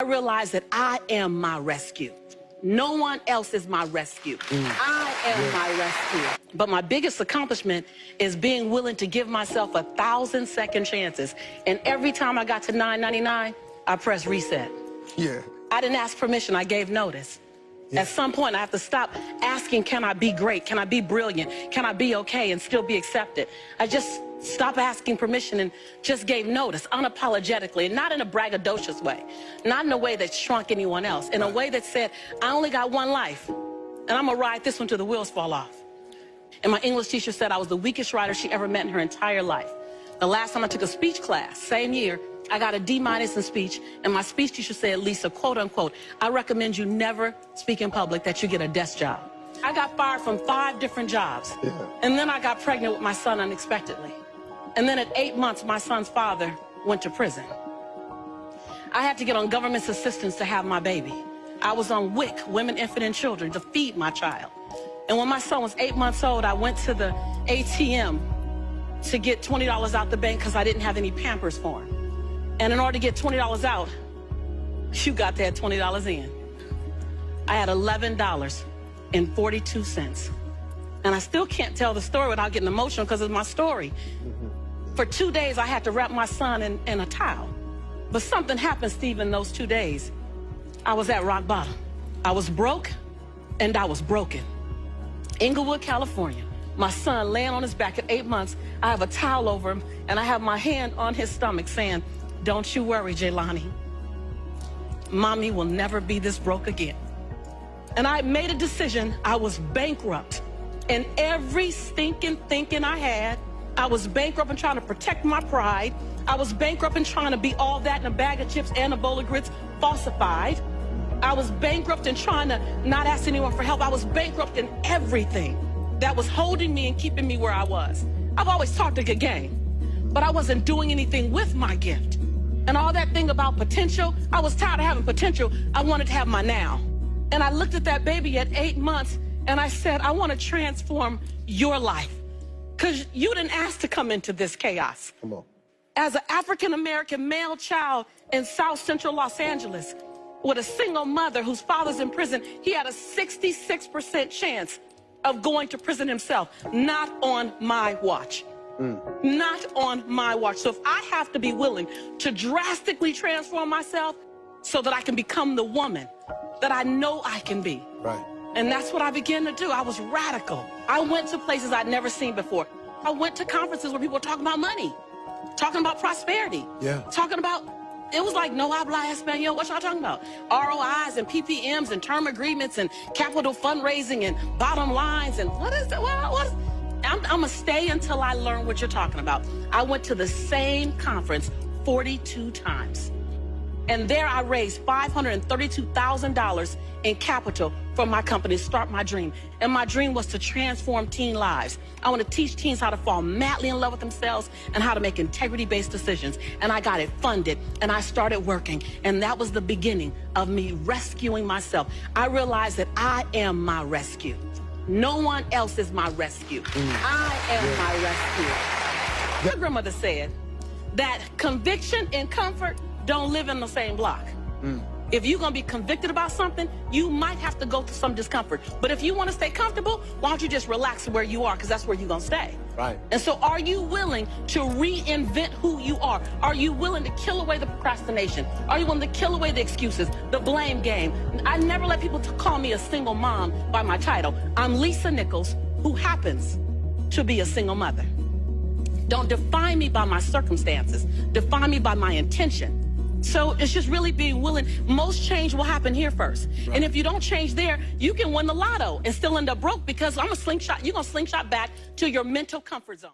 I realized that I am my rescue. No one else is my rescue. I am my rescue. But my biggest accomplishment is being willing to give myself 1,000 second chances. And every time I got to 999, I pressed reset. Yeah. I didn't ask permission, I gave notice. At some point, I have to stop asking, can I be great? Can I be brilliant? Can I be okay and still be accepted? I just stopped asking permission and just gave notice unapologetically, and not in a braggadocious way, not in a way that shrunk anyone else, in a way that said, I only got one life, and I'm gonna ride this one till the wheels fall off. And my English teacher said I was the weakest writer she ever met in her entire life. The last time I took a speech class, same year, I got a D- in speech, and my speech teacher said, Lisa, quote unquote, I recommend you never speak in public, that you get a desk job. I got fired from 5 different jobs, and then I got pregnant with my son unexpectedly. And then at 8 months, my son's father went to prison. I had to get on government's assistance to have my baby. I was on WIC, Women, Infant, and Children, to feed my child. And when my son was 8 months old, I went to the ATM to get $20 out the bank because I didn't have any Pampers for him. And in order to get $20 out, you got to add $20 in. I had $11.42. And I still can't tell the story without getting emotional because it's my story. For 2 days, I had to wrap my son in a towel. But something happened, Steve, in those 2 days. I was at rock bottom. I was broke, and I was broken. Inglewood, California. My son laying on his back at 8 months. I have a towel over him, and I have my hand on his stomach saying, don't you worry, Jaylani. Mommy will never be this broke again. And I made a decision. I was bankrupt. And every stinking thinking I had, I was bankrupt in trying to protect my pride. I was bankrupt in trying to be all that in a bag of chips and a bowl of grits falsified. I was bankrupt in trying to not ask anyone for help. I was bankrupt in everything that was holding me and keeping me where I was. I've always talked a good game, but I wasn't doing anything with my gift. And all that thing about potential, I was tired of having potential. I wanted to have my now. And I looked at that baby at 8 months and I said, I want to transform your life. Because you didn't ask to come into this chaos. Come on. As an African-American male child in South Central Los Angeles, with a single mother whose father's in prison, he had a 66% chance of going to prison himself. Not on my watch. Not on my watch. So if I have to be willing to drastically transform myself so that I can become the woman that I know I can be. Right. And that's what I began to do. I was radical. I went to places I'd never seen before. I went to conferences where people were talking about money, talking about prosperity, talking about, it was like, no habla español. What y'all talking about? ROIs and PPMs and term agreements and capital fundraising and bottom lines and what is that? I'm gonna stay until I learn what you're talking about. I went to the same conference 42 times. And there I raised $532,000 in capital for my company to start my dream. And my dream was to transform teen lives. I want to teach teens how to fall madly in love with themselves and how to make integrity-based decisions. And I got it funded and I started working. And that was the beginning of me rescuing myself. I realized that I am my rescue. No one else is my rescue. I am my rescue. My grandmother said that conviction and comfort don't live in the same block. If you're gonna be convicted about something, you might have to go through some discomfort. But if you wanna stay comfortable, why don't you just relax where you are, because that's where you're gonna stay. Right. And so are you willing to reinvent who you are? Are you willing to kill away the procrastination? Are you willing to kill away the excuses, the blame game? I never let people call me a single mom by my title. I'm Lisa Nichols, who happens to be a single mother. Don't define me by my circumstances. Define me by my intention. So it's just really being willing. Most change will happen here first. Right. And if you don't change there, you can win the lotto and still end up broke because you're gonna slingshot back to your mental comfort zone.